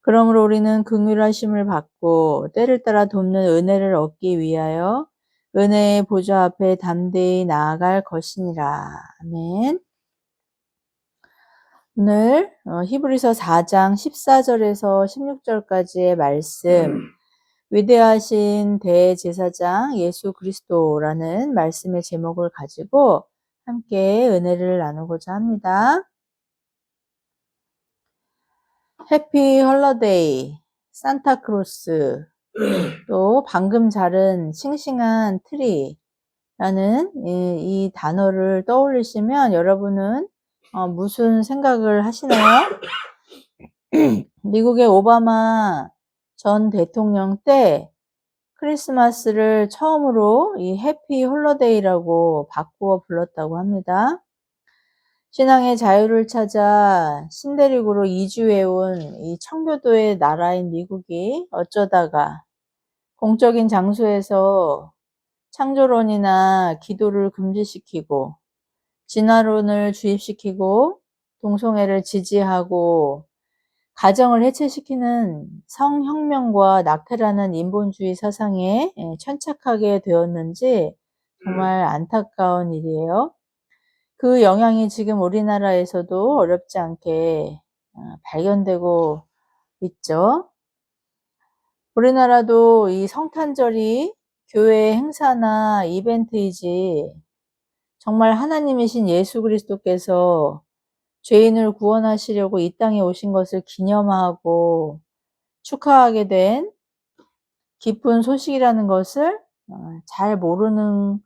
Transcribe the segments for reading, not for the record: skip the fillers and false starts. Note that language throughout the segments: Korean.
그러므로 우리는 긍휼하심을 받고 때를 따라 돕는 은혜를 얻기 위하여 은혜의 보좌 앞에 담대히 나아갈 것이니라. 아멘. 오늘 히브리서 4장 14절에서 16절까지의 말씀, 위대하신 대제사장 예수 그리스도라는 말씀의 제목을 가지고 함께 은혜를 나누고자 합니다. 해피 홀러데이, 산타크로스, 또 방금 자른 싱싱한 트리라는 이 단어를 떠올리시면 여러분은 무슨 생각을 하시나요? 미국의 오바마 전 대통령 때 크리스마스를 처음으로 이 해피 홀러데이라고 바꾸어 불렀다고 합니다. 신앙의 자유를 찾아 신대륙으로 이주해온 이 청교도의 나라인 미국이 어쩌다가 공적인 장소에서 창조론이나 기도를 금지시키고 진화론을 주입시키고 동성애를 지지하고 가정을 해체시키는 성혁명과 낙태라는 인본주의 사상에 천착하게 되었는지 정말 안타까운 일이에요. 그 영향이 지금 우리나라에서도 어렵지 않게 발견되고 있죠. 우리나라도 이 성탄절이 교회 행사나 이벤트이지 정말 하나님이신 예수 그리스도께서 죄인을 구원하시려고 이 땅에 오신 것을 기념하고 축하하게 된 기쁜 소식이라는 것을 잘 모르는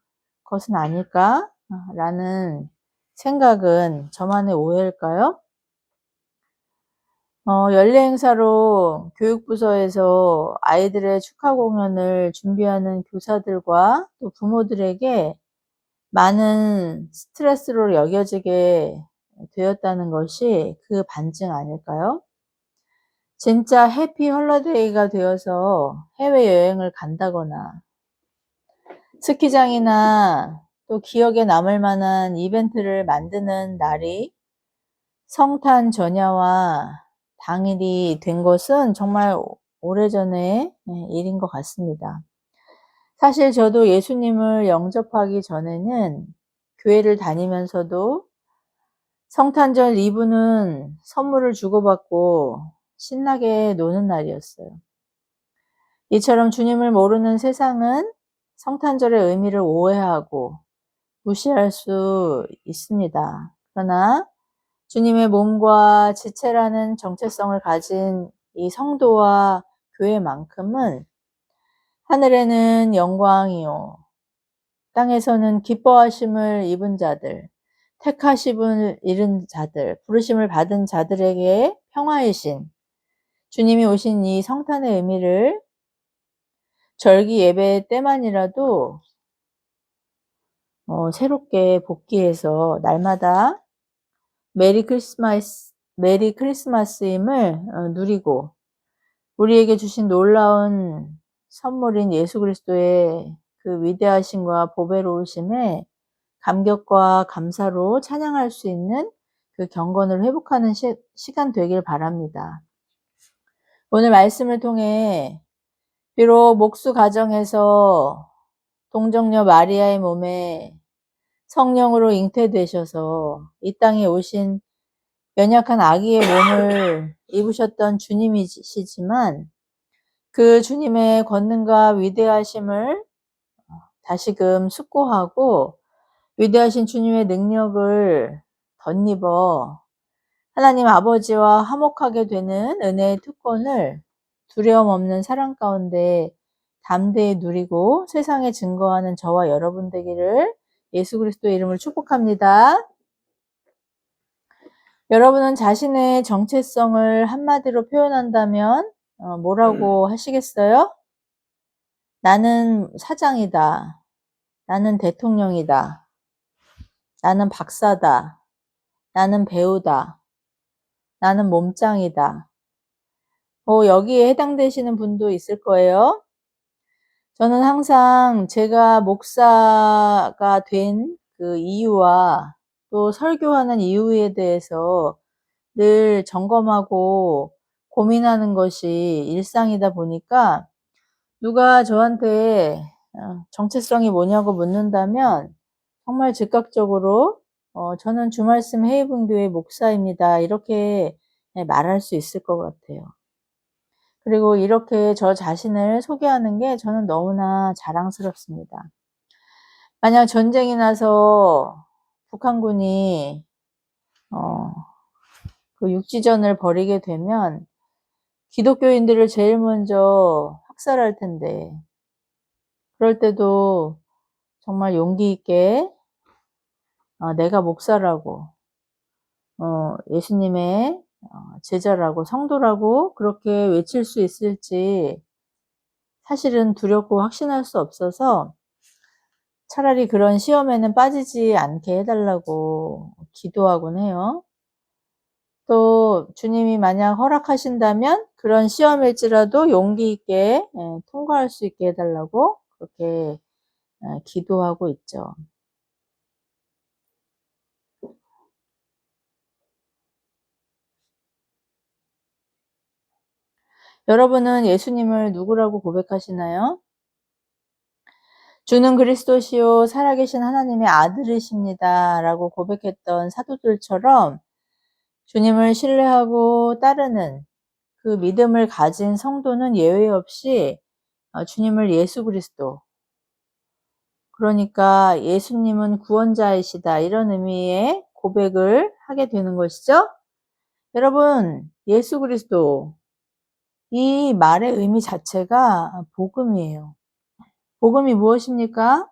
것은 아닐까라는 생각은 저만의 오해일까요? 연례 행사로 교육부서에서 아이들의 축하 공연을 준비하는 교사들과 또 부모들에게 많은 스트레스로 여겨지게 되었다는 것이 그 반증 아닐까요? 진짜 해피 홀러데이가 되어서 해외여행을 간다거나 스키장이나 또 기억에 남을 만한 이벤트를 만드는 날이 성탄 전야와 당일이 된 것은 정말 오래전의 일인 것 같습니다. 사실 저도 예수님을 영접하기 전에는 교회를 다니면서도 성탄절 이브는 선물을 주고받고 신나게 노는 날이었어요. 이처럼 주님을 모르는 세상은 성탄절의 의미를 오해하고 무시할 수 있습니다. 그러나 주님의 몸과 지체라는 정체성을 가진 이 성도와 교회만큼은 하늘에는 영광이요, 땅에서는 기뻐하심을 입은 자들, 택하심을 잃은 자들, 부르심을 받은 자들에게 평화의 신, 주님이 오신 이 성탄의 의미를 절기 예배 때만이라도 새롭게 복귀해서 날마다 메리 크리스마스임을 누리고 우리에게 주신 놀라운 선물인 예수 그리스도의 그 위대하심과 보배로우심에 감격과 감사로 찬양할 수 있는 그 경건을 회복하는 시간 되길 바랍니다. 오늘 말씀을 통해 비록 목수 가정에서 동정녀 마리아의 몸에 성령으로 잉태되셔서 이 땅에 오신 연약한 아기의 몸을 입으셨던 주님이시지만 그 주님의 권능과 위대하심을 다시금 숙고하고 위대하신 주님의 능력을 덧입어 하나님 아버지와 화목하게 되는 은혜의 특권을 두려움 없는 사랑 가운데 담대히 누리고 세상에 증거하는 저와 여러분 되기를 예수 그리스도의 이름을 축복합니다. 여러분은 자신의 정체성을 한마디로 표현한다면 뭐라고 하시겠어요? 나는 사장이다. 나는 대통령이다. 나는 박사다. 나는 배우다. 나는 몸짱이다. 여기에 해당되시는 분도 있을 거예요. 저는 항상 제가 목사가 된 그 이유와 또 설교하는 이유에 대해서 늘 점검하고 고민하는 것이 일상이다 보니까 누가 저한테 정체성이 뭐냐고 묻는다면 정말 즉각적으로 저는 주말씀 해외분교회 목사입니다. 이렇게 말할 수 있을 것 같아요. 그리고 이렇게 저 자신을 소개하는 게 저는 너무나 자랑스럽습니다. 만약 전쟁이 나서 북한군이 그 육지전을 벌이게 되면 기독교인들을 제일 먼저 학살할 텐데, 그럴 때도 정말 용기 있게 내가 목사라고 예수님의 제자라고 성도라고 그렇게 외칠 수 있을지 사실은 두렵고 확신할 수 없어서 차라리 그런 시험에는 빠지지 않게 해달라고 기도하곤 해요. 또 주님이 만약 허락하신다면 그런 시험일지라도 용기 있게 통과할 수 있게 해달라고 그렇게 기도하고 있죠. 여러분은 예수님을 누구라고 고백하시나요? 주는 그리스도시요 살아계신 하나님의 아들이십니다 라고 고백했던 사도들처럼 주님을 신뢰하고 따르는 그 믿음을 가진 성도는 예외 없이 주님을 예수 그리스도, 그러니까 예수님은 구원자이시다 이런 의미의 고백을 하게 되는 것이죠. 여러분, 예수 그리스도, 이 말의 의미 자체가 복음이에요. 복음이 무엇입니까?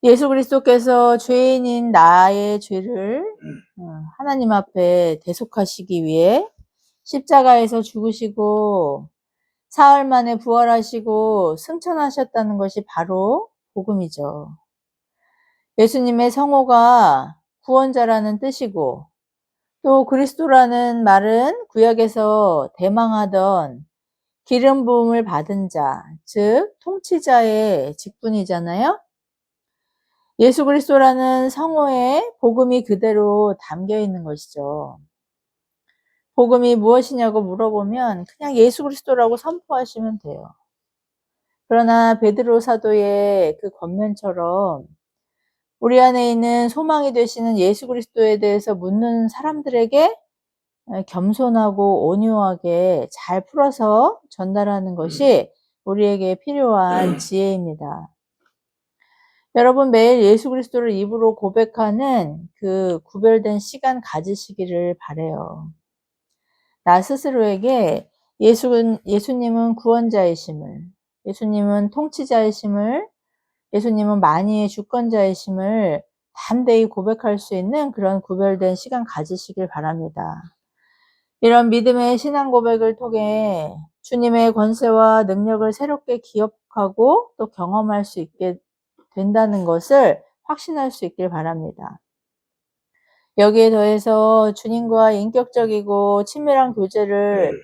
예수 그리스도께서 죄인인 나의 죄를 하나님 앞에 대속하시기 위해 십자가에서 죽으시고 사흘 만에 부활하시고 승천하셨다는 것이 바로 복음이죠. 예수님의 성호가 구원자라는 뜻이고 또 그리스도라는 말은 구약에서 대망하던 기름 부음을 받은 자, 즉 통치자의 직분이잖아요. 예수 그리스도라는 성호에 복음이 그대로 담겨 있는 것이죠. 복음이 무엇이냐고 물어보면 그냥 예수 그리스도라고 선포하시면 돼요. 그러나 베드로 사도의 그 권면처럼 우리 안에 있는 소망이 되시는 예수 그리스도에 대해서 묻는 사람들에게 겸손하고 온유하게 잘 풀어서 전달하는 것이 우리에게 필요한 지혜입니다. 여러분 매일 예수 그리스도를 입으로 고백하는 그 구별된 시간 가지시기를 바라요. 나 스스로에게 예수님은 구원자이심을, 예수님은 통치자이심을, 예수님은 만유의 주권자이심을 담대히 고백할 수 있는 그런 구별된 시간 가지시길 바랍니다. 이런 믿음의 신앙 고백을 통해 주님의 권세와 능력을 새롭게 기억하고 또 경험할 수 있게 된다는 것을 확신할 수 있길 바랍니다. 여기에 더해서 주님과 인격적이고 친밀한 교제를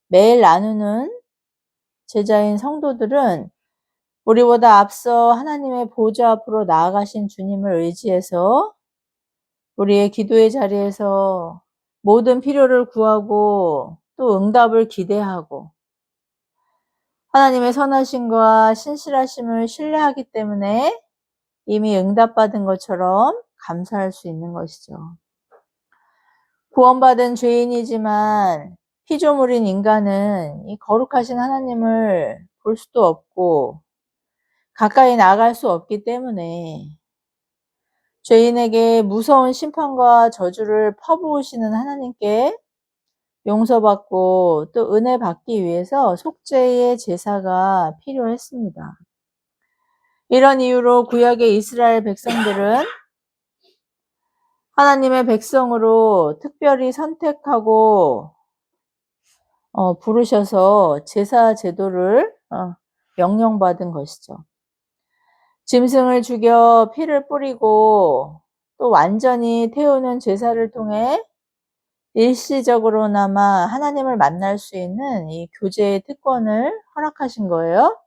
매일 나누는 제자인 성도들은 우리보다 앞서 하나님의 보좌 앞으로 나아가신 주님을 의지해서 우리의 기도의 자리에서 모든 필요를 구하고 또 응답을 기대하고 하나님의 선하심과 신실하심을 신뢰하기 때문에 이미 응답받은 것처럼 감사할 수 있는 것이죠. 구원받은 죄인이지만 피조물인 인간은 이 거룩하신 하나님을 볼 수도 없고 가까이 나갈 수 없기 때문에 죄인에게 무서운 심판과 저주를 퍼부으시는 하나님께 용서받고 또 은혜 받기 위해서 속죄의 제사가 필요했습니다. 이런 이유로 구약의 이스라엘 백성들은 하나님의 백성으로 특별히 선택하고 부르셔서 제사 제도를 명령받은 것이죠. 짐승을 죽여 피를 뿌리고 또 완전히 태우는 제사를 통해 일시적으로나마 하나님을 만날 수 있는 이 교제의 특권을 허락하신 거예요.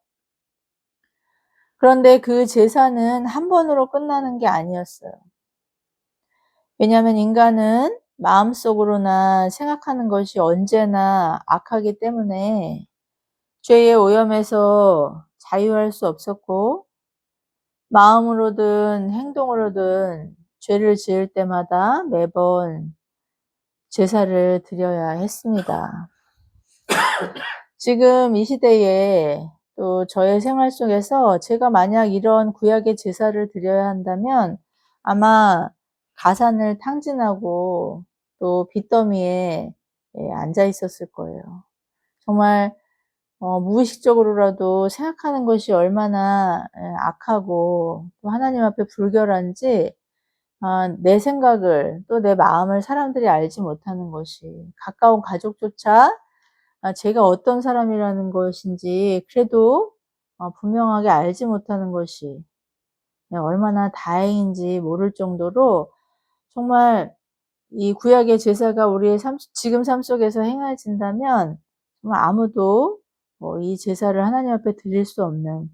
그런데 그 제사는 한 번으로 끝나는 게 아니었어요. 왜냐하면 인간은 마음속으로나 생각하는 것이 언제나 악하기 때문에 죄의 오염에서 자유할 수 없었고, 마음으로든 행동으로든 죄를 지을 때마다 매번 제사를 드려야 했습니다. 지금 이 시대에 또 저의 생활 속에서 제가 만약 이런 구약의 제사를 드려야 한다면 아마 가산을 탕진하고 또 빚더미에 앉아 있었을 거예요. 정말 무의식적으로라도 생각하는 것이 얼마나 악하고 또 하나님 앞에 불결한지, 내 생각을 또 내 마음을 사람들이 알지 못하는 것이, 가까운 가족조차 제가 어떤 사람이라는 것인지 그래도 분명하게 알지 못하는 것이 얼마나 다행인지 모를 정도로, 정말 이 구약의 제사가 우리의 지금 삶 속에서 행해진다면 정말 아무도 이 제사를 하나님 앞에 드릴 수 없는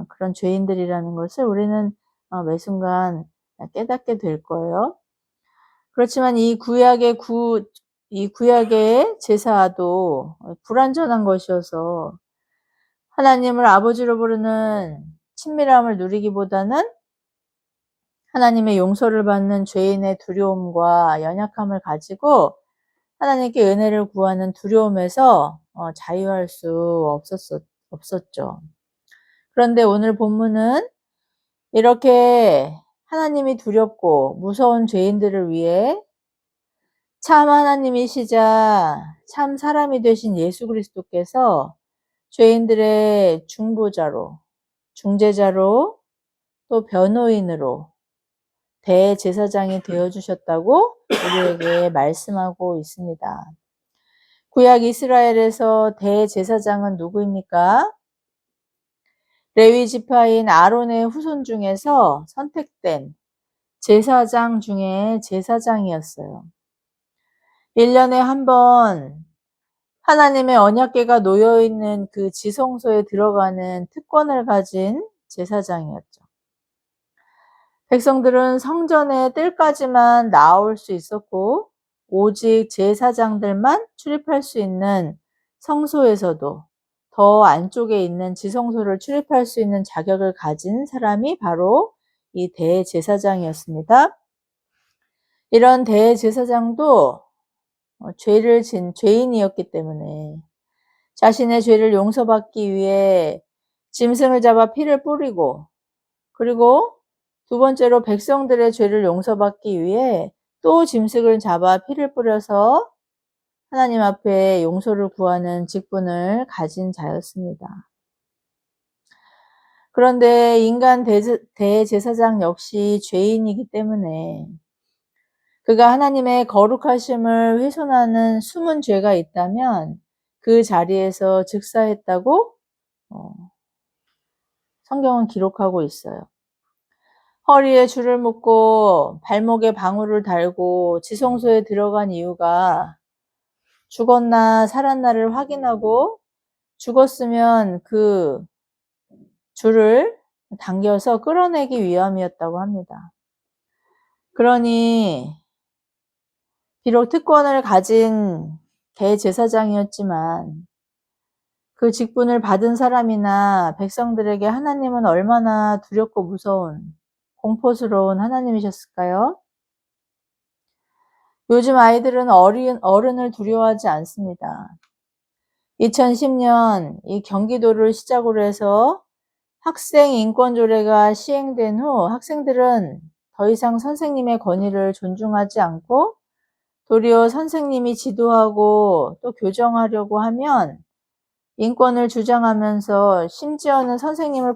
그런 죄인들이라는 것을 우리는 매 순간 깨닫게 될 거예요. 그렇지만 이 구약의 제사도 불완전한 것이어서 하나님을 아버지로 부르는 친밀함을 누리기보다는 하나님의 용서를 받는 죄인의 두려움과 연약함을 가지고 하나님께 은혜를 구하는 두려움에서 자유할 수 없었죠. 그런데 오늘 본문은 이렇게 하나님이 두렵고 무서운 죄인들을 위해 참 하나님이시자 참 사람이 되신 예수 그리스도께서 죄인들의 중보자로, 중재자로, 또 변호인으로 대제사장이 되어주셨다고 우리에게 말씀하고 있습니다. 구약 이스라엘에서 대제사장은 누구입니까? 레위 지파인 아론의 후손 중에서 선택된 제사장 중에 제사장이었어요. 1년에 한 번 하나님의 언약궤가 놓여있는 그 지성소에 들어가는 특권을 가진 제사장이었죠. 백성들은 성전의 뜰까지만 나올 수 있었고, 오직 제사장들만 출입할 수 있는 성소에서도 더 안쪽에 있는 지성소를 출입할 수 있는 자격을 가진 사람이 바로 이 대제사장이었습니다. 이런 대제사장도 죄를 진 죄인이었기 때문에 자신의 죄를 용서받기 위해 짐승을 잡아 피를 뿌리고, 그리고 두 번째로 백성들의 죄를 용서받기 위해 또 짐승을 잡아 피를 뿌려서 하나님 앞에 용서를 구하는 직분을 가진 자였습니다. 그런데 인간 대제사장 역시 죄인이기 때문에 그가 하나님의 거룩하심을 훼손하는 숨은 죄가 있다면 그 자리에서 즉사했다고 성경은 기록하고 있어요. 허리에 줄을 묶고 발목에 방울을 달고 지성소에 들어간 이유가 죽었나 살았나를 확인하고, 죽었으면 그 줄을 당겨서 끌어내기 위함이었다고 합니다. 그러니 비록 특권을 가진 대제사장이었지만 그 직분을 받은 사람이나 백성들에게 하나님은 얼마나 두렵고 무서운, 공포스러운 하나님이셨을까요? 요즘 아이들은 어른을 두려워하지 않습니다. 2010년 이 경기도를 시작으로 해서 학생 인권 조례가 시행된 후 학생들은 더 이상 선생님의 권위를 존중하지 않고 도리어 선생님이 지도하고 또 교정하려고 하면 인권을 주장하면서 심지어는 선생님을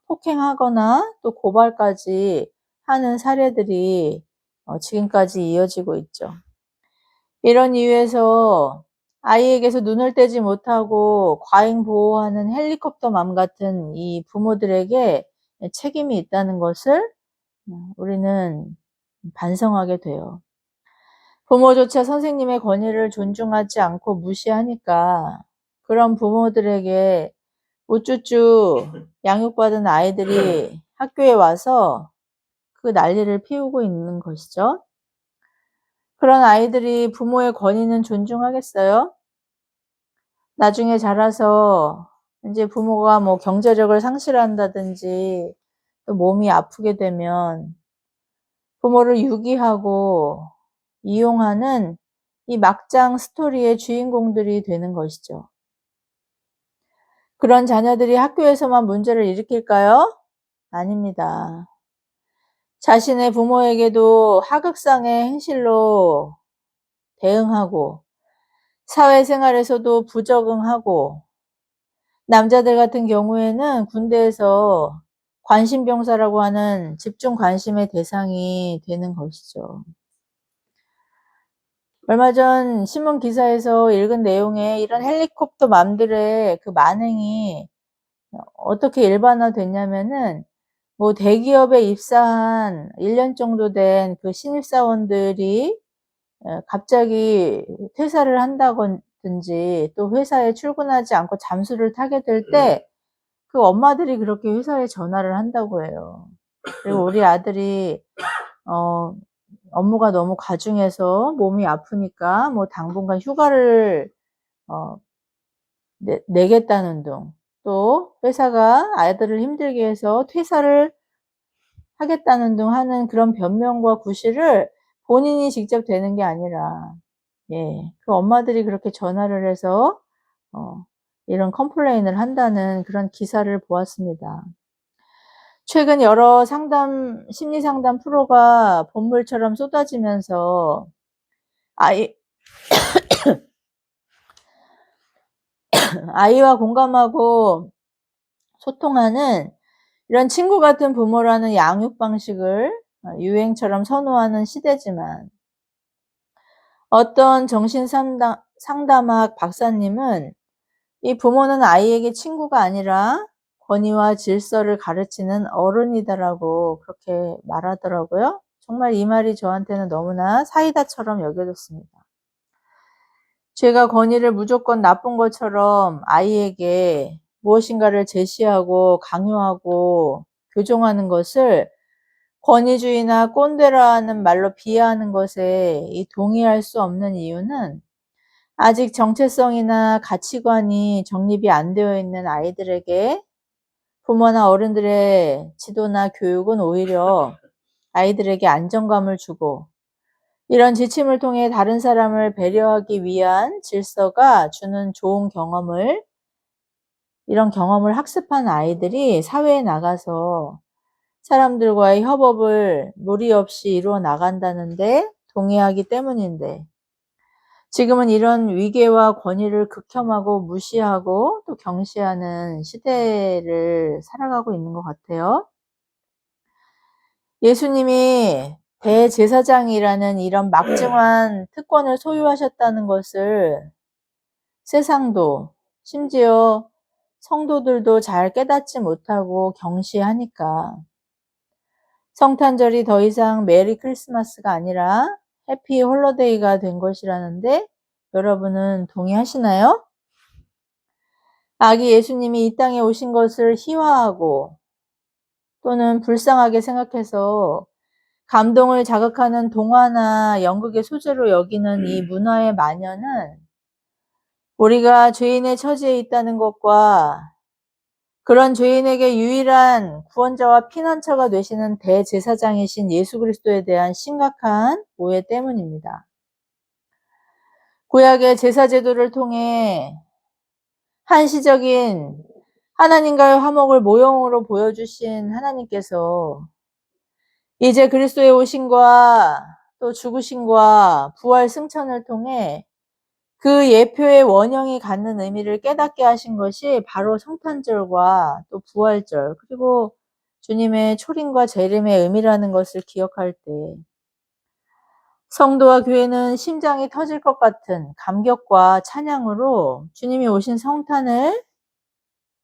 폭행하거나 또 고발까지 하는 사례들이 지금까지 이어지고 있죠. 이런 이유에서 아이에게서 눈을 떼지 못하고 과잉 보호하는 헬리콥터맘 같은 이 부모들에게 책임이 있다는 것을 우리는 반성하게 돼요. 부모조차 선생님의 권위를 존중하지 않고 무시하니까 그런 부모들에게 우쭈쭈 양육받은 아이들이 학교에 와서 그 난리를 피우고 있는 것이죠. 그런 아이들이 부모의 권위는 존중하겠어요? 나중에 자라서 이제 부모가 뭐 경제력을 상실한다든지 또 몸이 아프게 되면 부모를 유기하고 이용하는 이 막장 스토리의 주인공들이 되는 것이죠. 그런 자녀들이 학교에서만 문제를 일으킬까요? 아닙니다. 자신의 부모에게도 하극상의 행실로 대응하고 사회생활에서도 부적응하고 남자들 같은 경우에는 군대에서 관심병사라고 하는 집중 관심의 대상이 되는 것이죠. 얼마 전 신문 기사에서 읽은 내용에 이런 헬리콥터 맘들의 그 만행이 어떻게 일반화됐냐면은 뭐 대기업에 입사한 1년 정도 된 그 신입사원들이 갑자기 퇴사를 한다든지 또 회사에 출근하지 않고 잠수를 타게 될 때 그 엄마들이 그렇게 회사에 전화를 한다고 해요. 그리고 우리 아들이 어 업무가 너무 과중해서 몸이 아프니까 뭐 당분간 휴가를 어 내겠다는 둥, 또 회사가 아이들을 힘들게 해서 퇴사를 하겠다는 둥 하는 그런 변명과 구실을 본인이 직접 대는 게 아니라 그 엄마들이 그렇게 전화를 해서 어 이런 컴플레인을 한다는 그런 기사를 보았습니다. 최근 여러 심리 상담 프로가 본물처럼 쏟아지면서 아이 아이와 공감하고 소통하는 이런 친구 같은 부모라는 양육 방식을 유행처럼 선호하는 시대지만 어떤 상담학 박사님은 이 부모는 아이에게 친구가 아니라 권위와 질서를 가르치는 어른이다라고 그렇게 말하더라고요. 정말 이 말이 저한테는 너무나 사이다처럼 여겨졌습니다. 제가 권위를 무조건 나쁜 것처럼 아이에게 무엇인가를 제시하고 강요하고 교정하는 것을 권위주의나 꼰대라는 말로 비하하는 것에 동의할 수 없는 이유는 아직 정체성이나 가치관이 정립이 안 되어 있는 아이들에게 부모나 어른들의 지도나 교육은 오히려 아이들에게 안정감을 주고 이런 지침을 통해 다른 사람을 배려하기 위한 질서가 주는 좋은 이런 경험을 학습한 아이들이 사회에 나가서 사람들과의 협업을 무리 없이 이루어 나간다는데 동의하기 때문인데 지금은 이런 위계와 권위를 극혐하고 무시하고 또 경시하는 시대를 살아가고 있는 것 같아요. 예수님이 대제사장이라는 이런 막중한 특권을 소유하셨다는 것을 세상도 심지어 성도들도 잘 깨닫지 못하고 경시하니까 성탄절이 더 이상 메리 크리스마스가 아니라 해피 홀로데이가 된 것이라는데 여러분은 동의하시나요? 아기 예수님이 이 땅에 오신 것을 희화하고 또는 불쌍하게 생각해서 감동을 자극하는 동화나 연극의 소재로 여기는 이 문화의 만연은 우리가 죄인의 처지에 있다는 것과 그런 죄인에게 유일한 구원자와 피난처가 되시는 대제사장이신 예수 그리스도에 대한 심각한 오해 때문입니다. 구약의 제사 제도를 통해 한시적인 하나님과의 화목을 모형으로 보여주신 하나님께서 이제 그리스도의 오심과 또 죽으심과 부활 승천을 통해 그 예표의 원형이 갖는 의미를 깨닫게 하신 것이 바로 성탄절과 또 부활절 그리고 주님의 초림과 재림의 의미라는 것을 기억할 때 성도와 교회는 심장이 터질 것 같은 감격과 찬양으로 주님이 오신 성탄을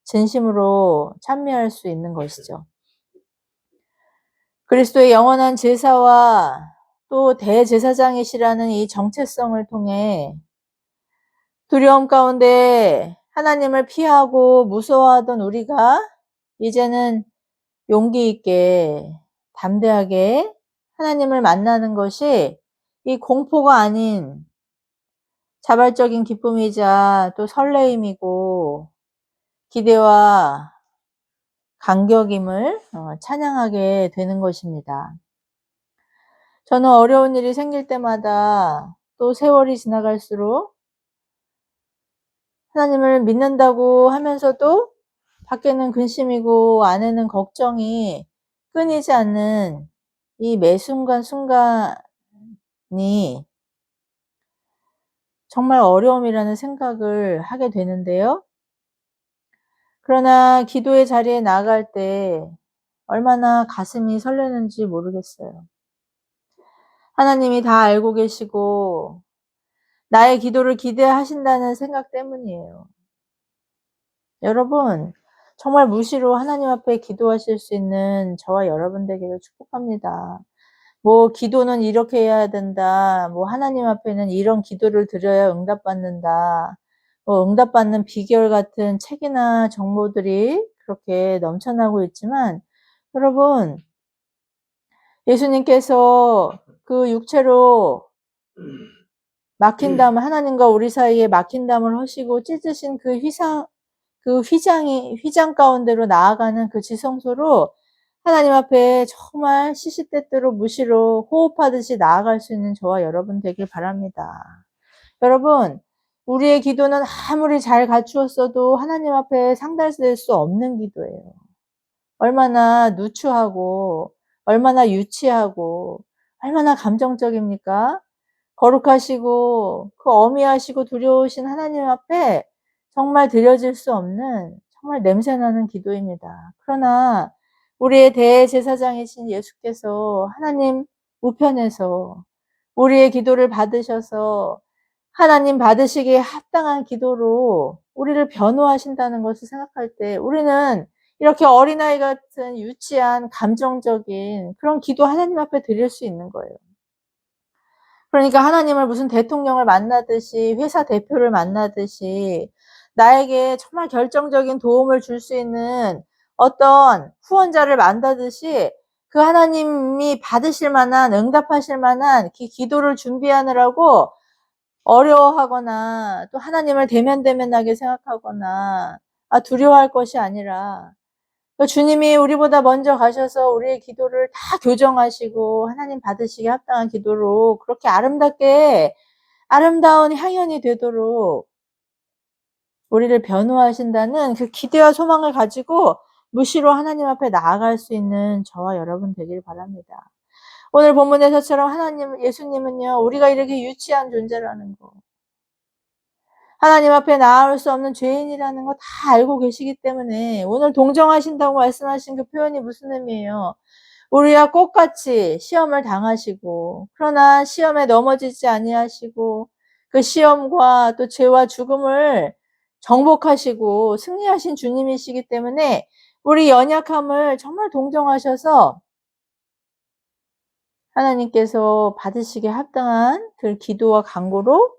진심으로 찬미할 수 있는 것이죠. 그리스도의 영원한 제사와 또 대제사장이시라는 이 정체성을 통해 두려움 가운데 하나님을 피하고 무서워하던 우리가 이제는 용기 있게 담대하게 하나님을 만나는 것이 이 공포가 아닌 자발적인 기쁨이자 또 설레임이고 기대와 감격임을 찬양하게 되는 것입니다. 저는 어려운 일이 생길 때마다 또 세월이 지나갈수록 하나님을 믿는다고 하면서도 밖에는 근심이고 안에는 걱정이 끊이지 않는 이 매 순간순간이 정말 어려움이라는 생각을 하게 되는데요. 그러나 기도의 자리에 나아갈 때 얼마나 가슴이 설레는지 모르겠어요. 하나님이 다 알고 계시고 나의 기도를 기대하신다는 생각 때문이에요. 여러분, 정말 무시로 하나님 앞에 기도하실 수 있는 저와 여러분 되기를 축복합니다. 뭐 기도는 이렇게 해야 된다. 뭐 하나님 앞에는 이런 기도를 드려야 응답받는다. 뭐 응답받는 비결 같은 책이나 정보들이 그렇게 넘쳐나고 있지만 여러분, 예수님께서 그 육체로 막힌 담을 하나님과 우리 사이에 막힌 담을 하시고 찢으신 그 휘장 가운데로 나아가는 그 지성소로 하나님 앞에 정말 시시때때로 무시로 호흡하듯이 나아갈 수 있는 저와 여러분 되길 바랍니다. 여러분, 우리의 기도는 아무리 잘 갖추었어도 하나님 앞에 상달될 수 없는 기도예요. 얼마나 누추하고 얼마나 유치하고 얼마나 감정적입니까? 거룩하시고 그 어미하시고 두려우신 하나님 앞에 정말 드려질 수 없는 정말 냄새나는 기도입니다. 그러나 우리의 대제사장이신 예수께서 하나님 우편에서 우리의 기도를 받으셔서 하나님 받으시기에 합당한 기도로 우리를 변호하신다는 것을 생각할 때 우리는 이렇게 어린아이 같은 유치한 감정적인 그런 기도 하나님 앞에 드릴 수 있는 거예요. 그러니까 하나님을 무슨 대통령을 만나듯이 회사 대표를 만나듯이 나에게 정말 결정적인 도움을 줄 수 있는 어떤 후원자를 만나듯이 그 하나님이 받으실 만한 응답하실 만한 기도를 준비하느라고 어려워하거나 또 하나님을 대면대면하게 생각하거나 두려워할 것이 아니라 주님이 우리보다 먼저 가셔서 우리의 기도를 다 교정하시고 하나님 받으시기에 합당한 기도로 그렇게 아름답게 아름다운 향연이 되도록 우리를 변호하신다는 그 기대와 소망을 가지고 무시로 하나님 앞에 나아갈 수 있는 저와 여러분 되길 바랍니다. 오늘 본문에서처럼 예수님은요, 우리가 이렇게 유치한 존재라는 거, 하나님 앞에 나아올 수 없는 죄인이라는 거 다 알고 계시기 때문에 오늘 동정하신다고 말씀하신 그 표현이 무슨 의미예요? 우리와 똑같이 시험을 당하시고 그러나 시험에 넘어지지 아니하시고 그 시험과 또 죄와 죽음을 정복하시고 승리하신 주님이시기 때문에 우리 연약함을 정말 동정하셔서 하나님께서 받으시기에 합당한 그 기도와 간구로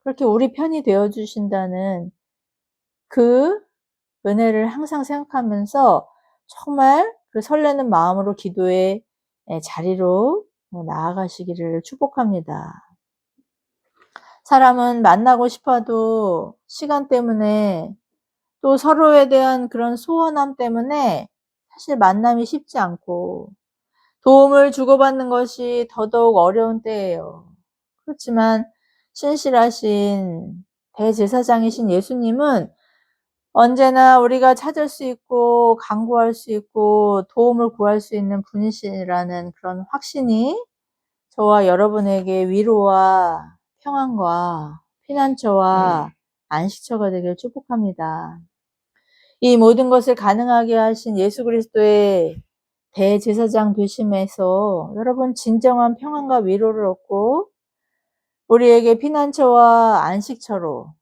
그렇게 우리 편이 되어 주신다는 그 은혜를 항상 생각하면서 정말 그 설레는 마음으로 기도의 자리로 나아가시기를 축복합니다. 사람은 만나고 싶어도 시간 때문에 또 서로에 대한 그런 소원함 때문에 사실 만남이 쉽지 않고 도움을 주고받는 것이 더더욱 어려운 때예요. 그렇지만 신실하신 대제사장이신 예수님은 언제나 우리가 찾을 수 있고 간구할 수 있고 도움을 구할 수 있는 분이시라는 그런 확신이 저와 여러분에게 위로와 평안과 피난처와 안식처가 되길 축복합니다. 이 모든 것을 가능하게 하신 예수 그리스도의 대제사장 되심에서 여러분 진정한 평안과 위로를 얻고 우리에게 피난처와 안식처로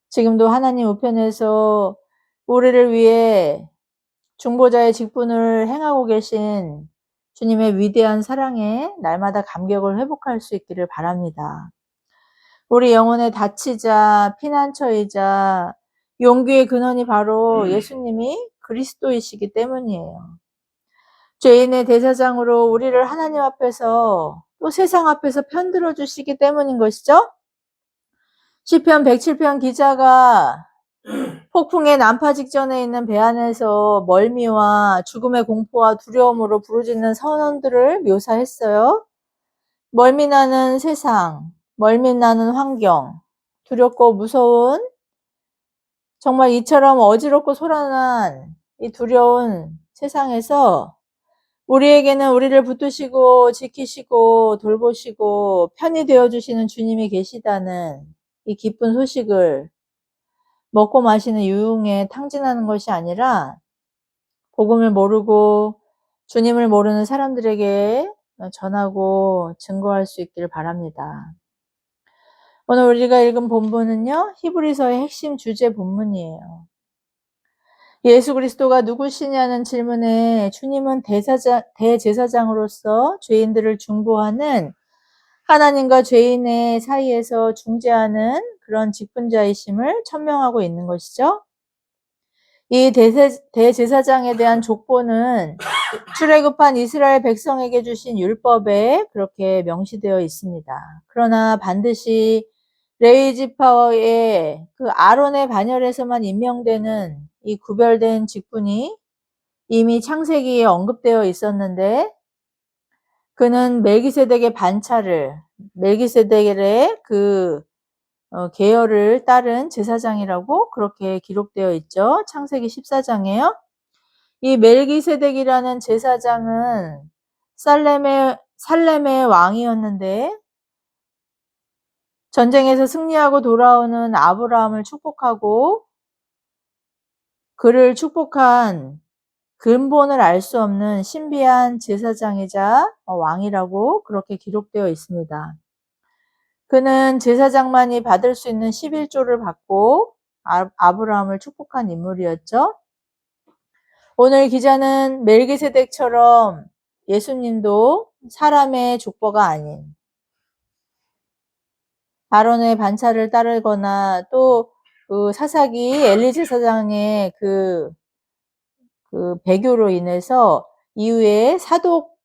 지금도 하나님 우편에서 우리를 위해 중보자의 직분을 행하고 계신 주님의 위대한 사랑에 날마다 감격을 회복할 수 있기를 바랍니다. 우리 영혼의 다치자 피난처이자 용기의 근원이 바로 예수님이 그리스도이시기 때문이에요. 죄인의 대사장으로 우리를 하나님 앞에서 또 세상 앞에서 편들어 주시기 때문인 것이죠. 시편 107편 기자가 폭풍의 난파 직전에 있는 배 안에서 멀미와 죽음의 공포와 두려움으로 부르짖는 선원들을 묘사했어요. 멀미나는 세상, 멀미나는 환경, 두렵고 무서운, 정말 이처럼 어지럽고 소란한 이 두려운 세상에서 우리에게는 우리를 붙드시고 지키시고 돌보시고 편히 되어주시는 주님이 계시다는 이 기쁜 소식을 먹고 마시는 유흥에 탕진하는 것이 아니라 복음을 모르고 주님을 모르는 사람들에게 전하고 증거할 수 있기를 바랍니다. 오늘 우리가 읽은 본문은요, 히브리서의 핵심 주제 본문이에요. 예수 그리스도가 누구시냐는 질문에 주님은 대제사장으로서 죄인들을 중보하는, 하나님과 죄인의 사이에서 중재하는 그런 직분자이심을 천명하고 있는 것이죠. 이 대제사장에 대한 족보는 출애굽한 이스라엘 백성에게 주신 율법에 그렇게 명시되어 있습니다. 그러나 반드시 레위 지파의 그 아론의 반열에서만 임명되는 이 구별된 직분이 이미 창세기에 언급되어 있었는데, 그는 멜기세덱의 반차를, 멜기세덱의 그 계열을 따른 제사장이라고 그렇게 기록되어 있죠. 창세기 14장에요. 이 멜기세덱이라는 제사장은 살렘의 왕이었는데, 전쟁에서 승리하고 돌아오는 아브라함을 축복하고 그를 축복한 근본을 알 수 없는 신비한 제사장이자 왕이라고 그렇게 기록되어 있습니다. 그는 제사장만이 받을 수 있는 11조를 받고 아브라함을 축복한 인물이었죠. 오늘 기자는 멜기세덱처럼 예수님도 사람의 족보가 아닌 아론의 반차를 따르거나 또 그 사사기 엘리 제사장의 그 배교로 인해서 이후에 사독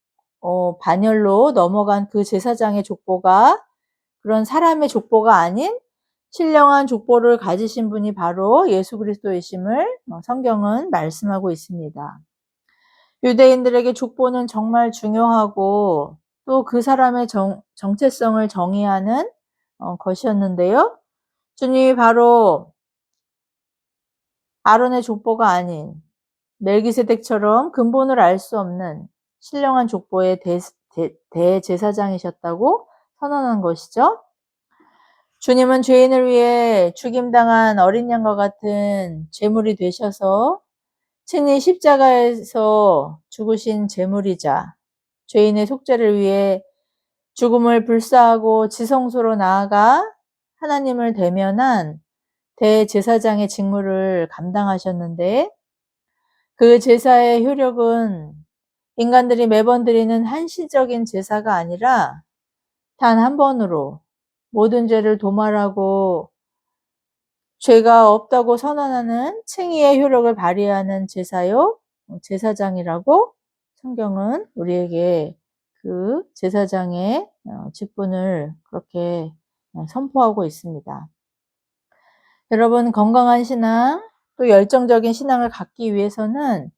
반열로 넘어간 그 제사장의 족보가 그런 사람의 족보가 아닌 신령한 족보를 가지신 분이 바로 예수 그리스도이심을 성경은 말씀하고 있습니다. 유대인들에게 족보는 정말 중요하고 또 그 사람의 정체성을 정의하는 것이었는데요. 주님이 바로 아론의 족보가 아닌 멜기세덱처럼 근본을 알 수 없는 신령한 족보의 대제사장이셨다고 선언한 것이죠. 주님은 죄인을 위해 죽임당한 어린 양과 같은 제물이 되셔서 친히 십자가에서 죽으신 제물이자 죄인의 속죄를 위해 죽음을 불사하고 지성소로 나아가 하나님을 대면한 대제사장의 직무를 감당하셨는데, 그 제사의 효력은 인간들이 매번 드리는 한시적인 제사가 아니라 단 한 번으로 모든 죄를 도말하고 죄가 없다고 선언하는 칭의의 효력을 발휘하는 제사요, 제사장이라고 성경은 우리에게 그 제사장의 직분을 그렇게 선포하고 있습니다. 여러분, 건강한 신앙, 또 열정적인 신앙을 갖기 위해서는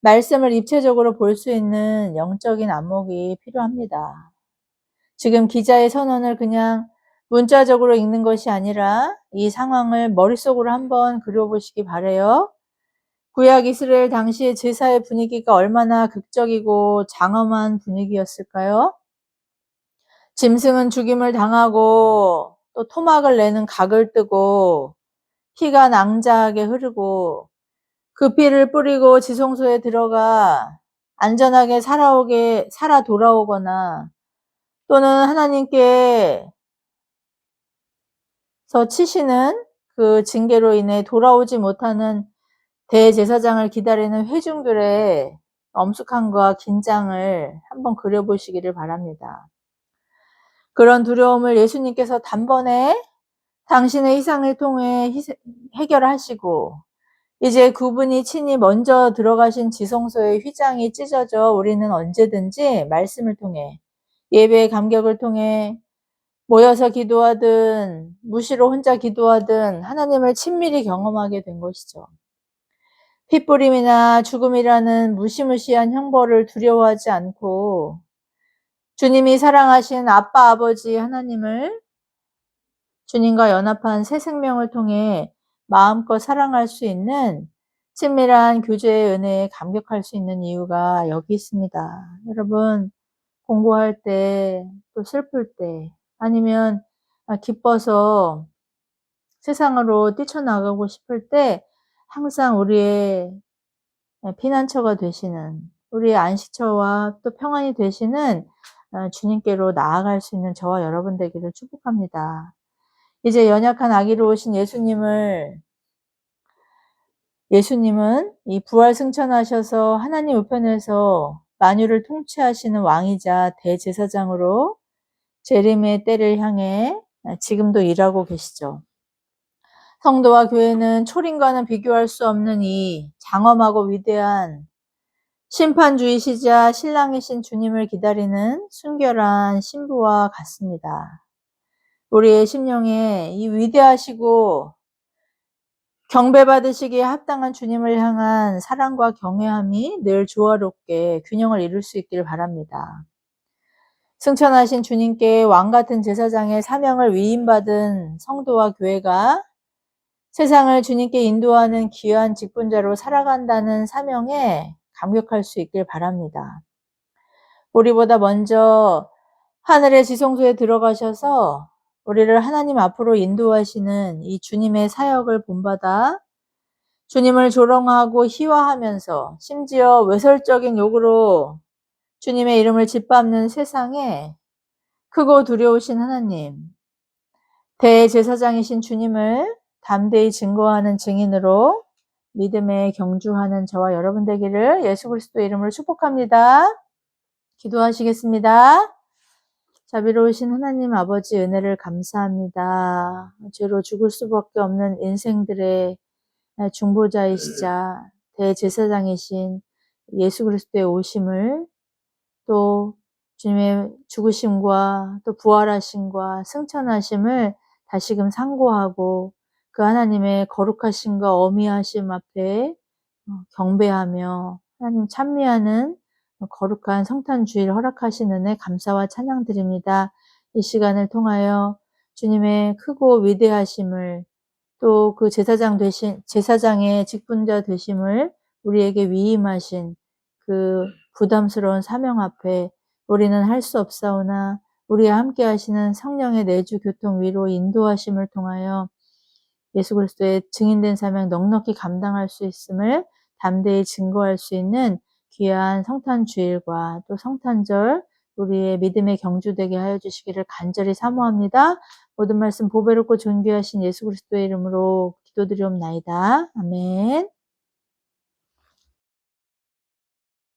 말씀을 입체적으로 볼 수 있는 영적인 안목이 필요합니다. 지금 기자의 선언을 그냥 문자적으로 읽는 것이 아니라 이 상황을 머릿속으로 한번 그려보시기 바라요. 구약 이스라엘 당시의 제사의 분위기가 얼마나 극적이고 장엄한 분위기였을까요? 짐승은 죽임을 당하고 또 토막을 내는 각을 뜨고 피가 낭자하게 흐르고 그 피를 뿌리고 지성소에 들어가 안전하게 살아 돌아오거나 또는 하나님께서 치시는 그 징계로 인해 돌아오지 못하는 대제사장을 기다리는 회중들의 엄숙함과 긴장을 한번 그려보시기를 바랍니다. 그런 두려움을 예수님께서 단번에 당신의 희생을 통해 해결하시고 이제 그분이 친히 먼저 들어가신 지성소의 휘장이 찢어져 우리는 언제든지 말씀을 통해 예배의 감격을 통해 모여서 기도하든 무시로 혼자 기도하든 하나님을 친밀히 경험하게 된 것이죠. 핏부림이나 죽음이라는 무시무시한 형벌을 두려워하지 않고 주님이 사랑하신 아빠 아버지 하나님을 주님과 연합한 새 생명을 통해 마음껏 사랑할 수 있는 친밀한 교제의 은혜에 감격할 수 있는 이유가 여기 있습니다. 여러분, 공부할 때, 또 슬플 때, 아니면 기뻐서 세상으로 뛰쳐나가고 싶을 때 항상 우리의 피난처가 되시는, 우리의 안식처와 또 평안이 되시는 주님께로 나아갈 수 있는 저와 여러분 되기를 축복합니다. 이제 연약한 아기로 오신 예수님은 이 부활 승천하셔서 하나님 우편에서 만유를 통치하시는 왕이자 대제사장으로 재림의 때를 향해 지금도 일하고 계시죠. 성도와 교회는 초림과는 비교할 수 없는 이 장엄하고 위대한 심판주이시자 신랑이신 주님을 기다리는 순결한 신부와 같습니다. 우리의 심령에 이 위대하시고 경배받으시기에 합당한 주님을 향한 사랑과 경외함이 늘 조화롭게 균형을 이룰 수 있기를 바랍니다. 승천하신 주님께 왕같은 제사장의 사명을 위임받은 성도와 교회가 세상을 주님께 인도하는 귀한 직분자로 살아간다는 사명에 감격할 수 있길 바랍니다. 우리보다 먼저 하늘의 지성소에 들어가셔서 우리를 하나님 앞으로 인도하시는 이 주님의 사역을 본받아 주님을 조롱하고 희화하면서 심지어 외설적인 욕으로 주님의 이름을 짓밟는 세상에 크고 두려우신 하나님, 대제사장이신 주님을 담대히 증거하는 증인으로 믿음에 경주하는 저와 여러분 되기를 예수 그리스도의 이름으로 축복합니다. 기도하시겠습니다. 자비로우신 하나님 아버지 은혜를 감사합니다. 죄로 죽을 수밖에 없는 인생들의 중보자이시자 대제사장이신 예수 그리스도의 오심을 또 주님의 죽으심과 또 부활하심과 승천하심을 다시금 상고하고 그 하나님의 거룩하심과 어미하심 앞에 경배하며 하나님 찬미하는 거룩한 성탄주의를 허락하신 은혜 감사와 찬양 드립니다. 이 시간을 통하여 주님의 크고 위대하심을 또 그 제사장의 직분자 되심을 우리에게 위임하신 그 부담스러운 사명 앞에 우리는 할 수 없사오나 우리와 함께 하시는 성령의 내주 교통 위로 인도하심을 통하여 예수 그리스도의 증인된 사명 넉넉히 감당할 수 있음을 담대히 증거할 수 있는 귀한 성탄 주일과 또 성탄절 우리의 믿음의 경주되게 하여 주시기를 간절히 사모합니다. 모든 말씀 보배롭고 존귀하신 예수 그리스도의 이름으로 기도드리옵나이다. 아멘.